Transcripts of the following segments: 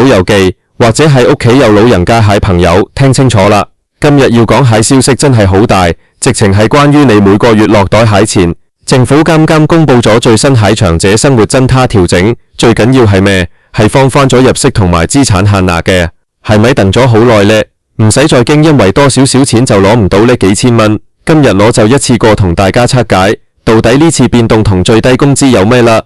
老友記，或者係屋企有老人家蟹朋友，聽清楚啦！今日要講蟹消息真係好大，直情係關於你每個月落袋蟹錢。政府啱啱公布咗最新蟹場者生活增他調整，最緊要係咩？係放翻咗入息同埋資產限額嘅，係咪等咗好耐呢？唔使再驚，因為多少少錢就攞唔到呢幾千蚊。今日攞就一次過同大家拆解，到底呢次變動同最低工資有咩啦？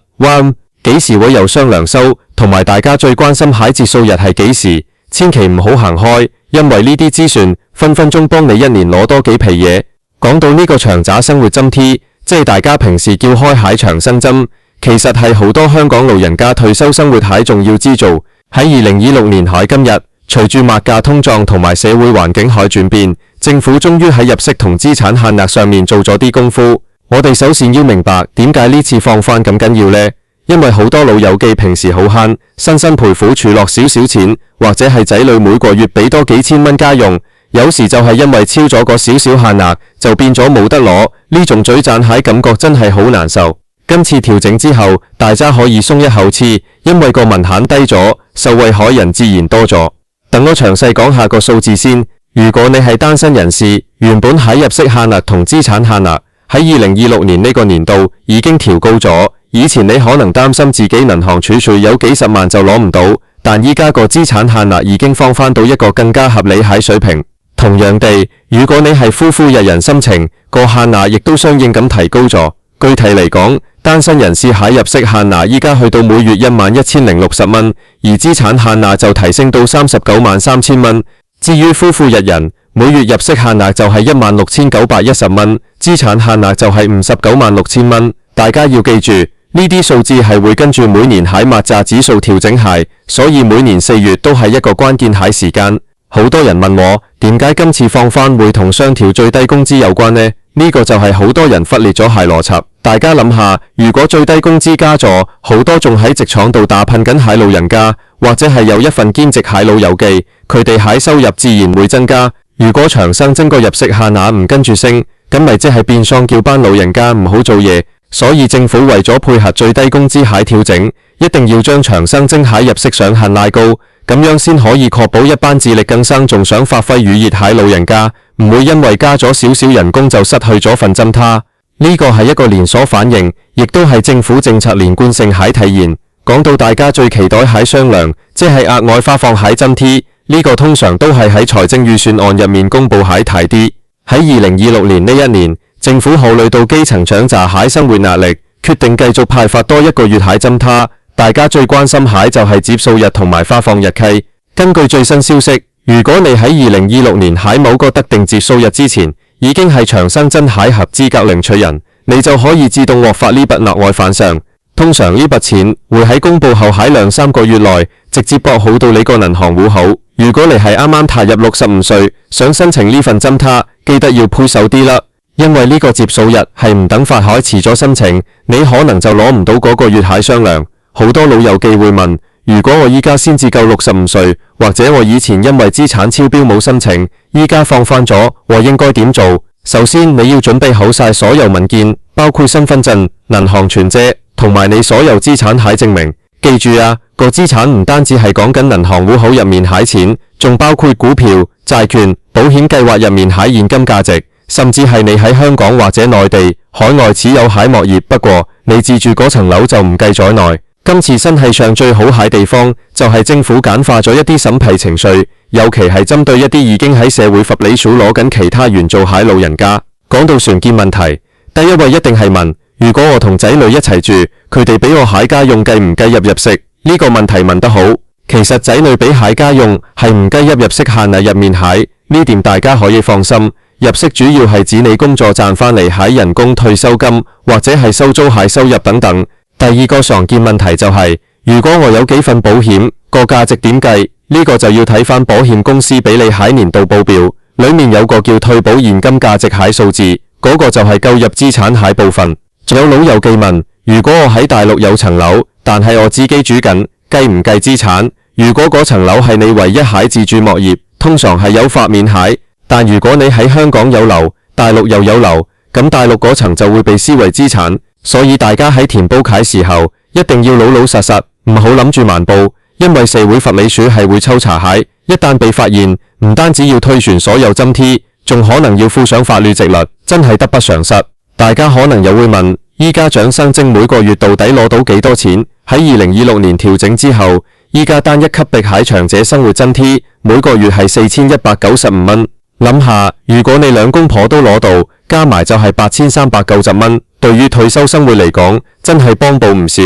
幾時會有雙糧收？同埋大家最關心蟹節數日係幾時？千祈唔好行開，因為呢啲資訊分分鐘幫你一年攞多幾皮嘢。講到呢個長者生活津貼，即係大家平時叫開蟹長生針，其實係好多香港老人家退休生活蟹重要之做。喺2026年蟹今日，隨住物價通脹同埋社會環境蟹轉變，政府終於喺入息同資產限額上面做咗啲功夫。我哋首先要明白點解呢次放翻咁緊要呢？因為好多老友記平時好慳，辛辛苦苦儲落少少錢，或者係仔女每個月俾多幾千蚊家用，有時就係因為超咗個少少限額，就變咗冇得攞，呢種嘴賺蟹感覺真係好難受。今次調整之後，大家可以鬆一口氣，因為個門檻低咗，受惠蟹人自然多咗。等我詳細講下個數字先。如果你係單身人士，原本喺入息限額同資產限額喺2026年呢個年度已經調高咗。以前你可能擔心自己銀行儲蓄有幾十萬就攞唔到，但依家個資產限額已經放翻到一個更加合理蟹水平。同樣地，如果你係夫婦一人心情，個限額亦都相應咁提高咗。具體嚟講，單身人士蟹入息限額依家去到每月11,060蚊，而資產限額就提升到393000蚊。至於夫婦一人，每月入息限額就係16,910蚊，資產限額就係596000蚊。大家要記住，呢啲數字係會跟住每年蟹物價指數調整蟹，所以每年4月都係一個關鍵蟹時間。好多人問我，點解今次放翻會同上調最低工資有關呢？呢個就係好多人忽略咗蟹邏輯。大家諗下，如果最低工資加咗，好多仲喺職場度打拼緊蟹老人家，或者係有一份兼職蟹老友記，佢哋蟹收入自然會增加。如果長生徵個入息限額唔跟住升，咁咪即係變相叫班老人家唔好做嘢。所以政府為咗配合最低工資蟹調整，一定要將長生徵蟹入息上限拉高，咁樣先可以確保一班自力更生仲想發揮餘熱蟹老人家唔會因為加咗少少人工就失去咗份針他。呢個係一個連鎖反應，亦都係政府政策連貫性蟹體現。講到大家最期待蟹雙糧，即係額外發放蟹津貼，呢個通常都係喺財政預算案入面公布蟹大啲。喺2026年呢一年，政府考慮到基層長者蟹生活壓力，決定繼續派發多一個月蟹津他。大家最關心蟹就係接數日同埋發放日期。根據最新消息，如果你喺2026年喺某個特定接數日之前已經係長生真蟹合資格領取人，你就可以自動獲發呢筆額外返償。通常呢筆錢會喺公布後喺2-3個月內直接駁好到你個銀行戶口。如果你係啱啱踏入65歲，想申請呢份津他，記得要配手啲啦。因為呢個接數日係唔等發海遲咗申請，你可能就攞唔到嗰個月蟹雙糧。好多老友記會問，如果我依家先至夠65歲，或者我以前因為資產超標冇申請，依家放翻咗，我應該點做？首先你要準備好晒所有文件，包括身份證、銀行存摺同埋你所有資產蟹證明。記住啊，個資產唔單止係講緊銀行戶口入面蟹錢，仲包括股票、債券、保險計劃入面蟹現金價值。甚至係你喺香港或者內地、海外持有蟹物業，不過你自住嗰層樓就唔計在內。今次新蟹上最好蟹地方就係政府簡化咗一啲審批程序，尤其係針對一啲已經喺社會福利署攞緊其他原造蟹老人家。講到常見問題，第一位一定係問，如果我同仔女一齊住，佢哋俾我蟹家用計唔計入息？呢個問題問得好。其實仔女俾蟹家用係唔計入息限額入面蟹，呢點大家可以放心。入息主要係指你工作賺翻嚟蟹人工、退休金或者係收租蟹收入等等。第二個常見問題就係，如果我有幾份保險，個價值點計？呢個就要睇翻保險公司俾你蟹年度報表，裏面有個叫退保現金價值蟹數字，嗰個就係購入資產蟹部分。仲有老友記問，如果我喺大陸有層樓，但係我自己住緊，計唔計資產？如果嗰層樓係你唯一蟹自住物業，通常係有發免蟹。但如果你喺香港有樓，大陸又有樓，咁大陸嗰層就會被視為資產。所以大家喺填報蟹時候，一定要老老實實，唔好諗住瞞報，因為社會福利署係會抽查蟹，一旦被發現，唔單止要退船所有津貼，仲可能要負上法律責律，真係得不償失。大家可能又會問，依家長生津每個月到底攞到幾多錢？喺2026年調整之後，依家單一級別蟹場者生活津貼每個月係4195蚊。諗下，如果你兩公婆都攞到，加埋就係8390蚊。對於退休生活嚟講，真係幫補唔少。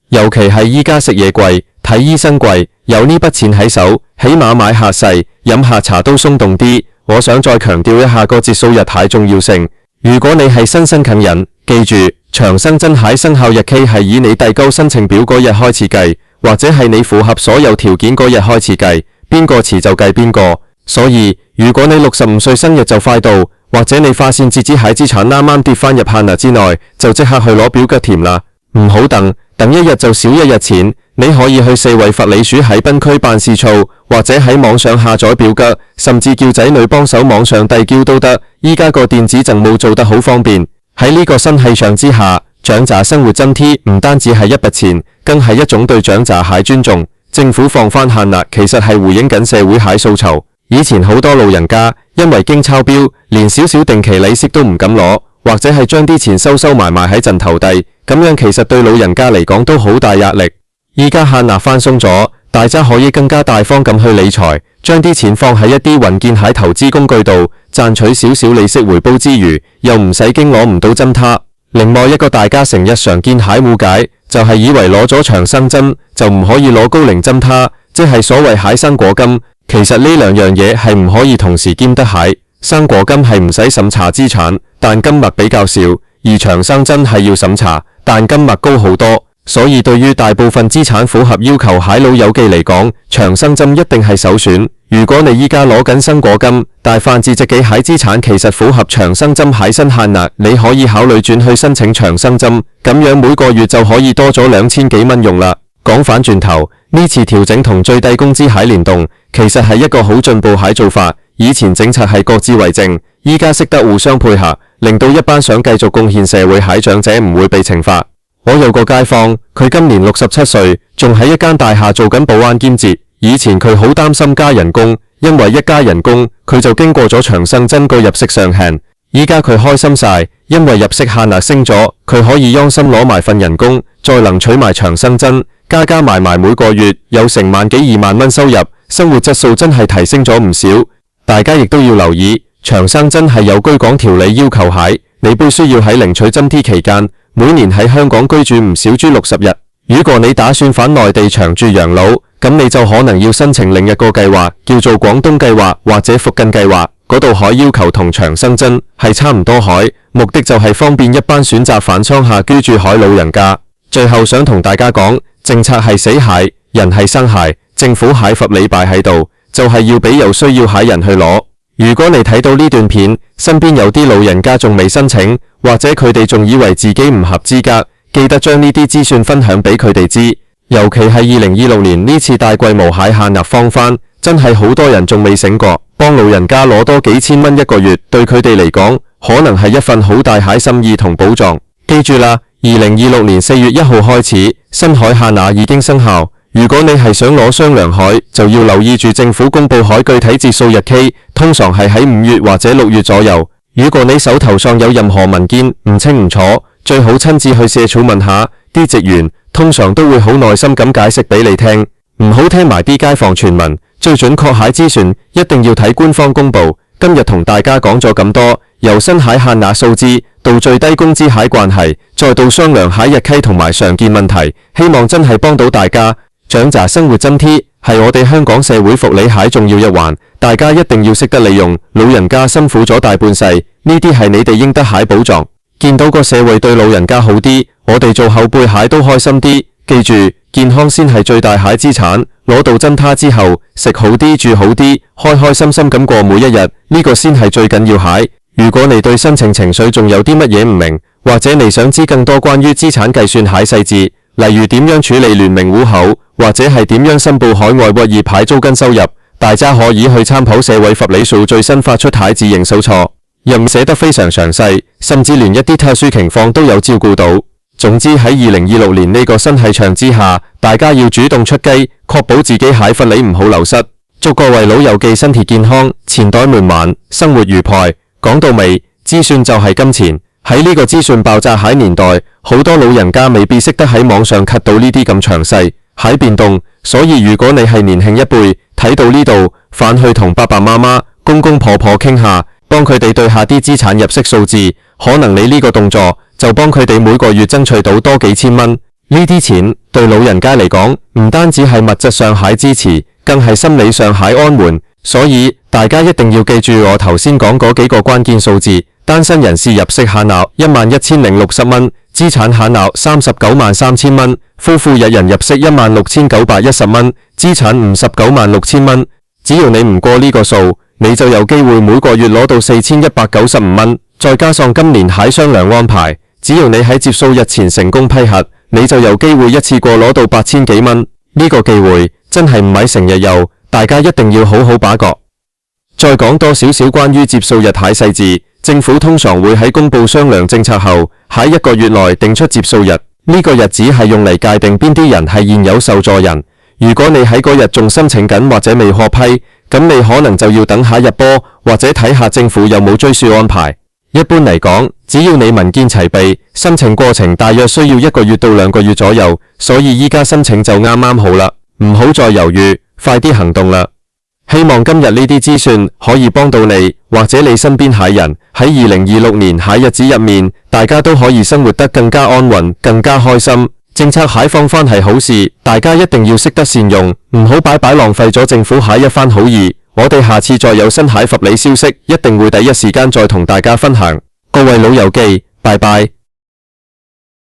尤其係依家食嘢貴，睇醫生貴，有呢筆錢喺手，起碼買下細，飲下茶都鬆動啲。我想再強調一下個節數日蟹重要性。如果你係新申請人，記住長生津蟹生效日期係以你遞交申請表嗰日開始計，或者係你符合所有條件嗰日開始計，邊個遲就計邊個。所以如果你65歲生日就快到，或者你發現截止蟹資產啱啱跌翻入限額之內，就即刻去攞表格填啦，唔好等一日就少一日錢。你可以去社會福利署喺賓區辦事處，或者喺網上下載表格，甚至叫仔女幫手網上遞交都得。依家個電子政務做得好方便。喺呢個新氣象之下，長者生活津貼唔單止係一筆錢，更係一種對長者蟹尊重。政府放翻限額，其實係回應緊社會蟹訴求。以前好多老人家因為驚超標，連少少定期利息都唔敢攞，或者係將啲錢收埋喺陣頭底，咁樣其實對老人家嚟講都好大壓力。依家限額寬鬆咗，大家可以更加大方咁去理財，將啲錢放喺一啲穩健喺投資工具度，賺取少少利息回報之餘，又唔使驚攞唔到針塔。另外一個大家成日常見蟹誤解，就係以為攞咗長生津就唔可以攞高齡針塔，即係所謂蟹生果金。其實呢兩樣嘢係唔可以同時兼得蟹。生果金係唔使審查資產，但金額比較少，而長生津係要審查，但金額高好多。所以對於大部分資產符合要求蟹老友記嚟講，長生津一定係首選。如果你依家攞緊生果金，但泛指自己蟹資產其實符合長生津蟹薪限額，你可以考慮轉去申請長生津，咁樣每個月就可以多咗2000幾蚊用啦。講返轉頭，呢次調整同最低工資蟹聯動，其實係一個好進步蟹做法。以前政策係各自為政，依家識得互相配合，令到一班想繼續貢獻社會蟹長者唔會被懲罰。我有個街坊，佢今年67歲，仲喺一間大廈做緊保安兼職。以前佢好擔心加人工，因為一加人工，佢就經過咗長生津個入息上限。依家佢開心晒，因為入息限額升咗，佢可以安心攞埋份人工，再能取埋長生津，加埋每個月有成萬幾2萬蚊收入，生活質素真係提升咗唔少。大家亦都要留意，長生津係有居港條例要求蟹，你必須要喺領取津貼期間，每年喺香港居住唔少於60日。如果你打算返內地長住養老，咁你就可能要申請另一個計劃，叫做廣東計劃或者福建計劃。嗰度海要求同長生津係差唔多海，目的就係方便一班選擇返鄉下居住海老人家。最後想同大家講，政策係死蟹，人係生蟹，政府蟹福利擺喺度，就係要俾有需要蟹人去攞。如果你睇到呢段片，身邊有啲老人家仲未申請，或者佢哋仲以為自己唔合資格，記得將呢啲資訊分享俾佢哋知。尤其係2026年呢次大規模蟹限額放翻，真係好多人仲未醒覺，幫老人家攞多幾千蚊一個月，對佢哋嚟講，可能係一份好大蟹心意同保障。記住啦，2026年4月1號開始，新海限額已經生效。如果你係想攞雙糧蟹，就要留意住政府公布海具體節數日期，通常係喺5月或者6月左右。如果你手頭上有任何文件唔清唔楚，最好親自去社署問下，啲職員通常都會好耐心咁解釋俾你聽，唔好聽埋啲街坊傳聞。最準確蟹資訊一定要睇官方公布。今日同大家講咗咁多，由新蟹限額數字到最低工資蟹關係，再到雙糧蟹日期同埋常見問題，希望真係幫到大家。長者生活津貼係我哋香港社會福利蟹重要一環，大家一定要識得利用。老人家辛苦咗大半世，呢啲係你哋應得蟹保障。見到個社會對老人家好啲，我哋做後輩蟹都開心啲。記住，健康先係最大蟹資產。攞到針他之後，食好啲，住好啲，開開心心咁過每一日，呢個先係最緊要蟹。如果你對申請程序仲有啲乜嘢唔明，或者你想知更多關於資產計算蟹細節，例如點樣處理聯名戶口，或者係點樣申報海外物業牌租金收入，大家可以去參考社會福利署最新發出蟹自認手冊，入面寫得非常詳細，甚至連一啲特殊情況都有照顧到。總之喺2026年呢個新氣象之下，大家要主動出擊，確保自己蟹佛利唔好流失。祝各位老友記身體健康，錢袋滿滿，生活愉快。講到尾，資訊就係金錢。喺呢個資訊爆炸蟹年代，好多老人家未必識得喺網上 cut 到呢啲咁詳細蟹變動，所以如果你係年輕一輩，睇到呢度，返去同爸爸媽媽、公公婆婆傾下，幫佢哋對下啲資產入息數字，可能你呢個動作就幫佢哋每個月爭取到多幾千蚊。呢啲錢對老人家嚟講，唔單止係物質上蟹支持，更係心理上蟹安緩。所以大家一定要記住我頭先講嗰幾個關鍵數字。單身人士入息限額11,060蚊，資產限額393000蚊，夫婦一人入息16,910蚊，資產596000蚊。只要你唔過呢個數，你就有機會每個月攞到4195蚊，再加上今年蟹商量安排，只要你喺接數日前成功批核，你就有機會一次過攞到8000幾蚊。呢個機會真係唔係成日有，大家一定要好好把握。再講多少少關於接數日蟹細節。政府通常會喺公布商量政策後，喺1個月內定出接數日。呢個日子係用嚟界定邊啲人係現有受助人。如果你喺嗰日仲申請緊或者未獲批，咁你可能就要等下日波，或者睇下政府有冇追溯安排。一般嚟講，只要你文件齊備，申請過程大約需要1個月到2個月左右，所以依家申請就啱啱好啦，唔好再猶豫，快啲行動啦！希望今日呢啲資訊可以幫到你，或者你身邊蟹人喺2026年蟹日子入面，大家都可以生活得更加安穩，更加開心。政策蟹放返係好事，大家一定要識得善用，唔好擺浪費咗政府蟹一番好意。我哋下次再有新蟹佛利消息，一定會第一時間再同大家分享。各位老友記，拜拜。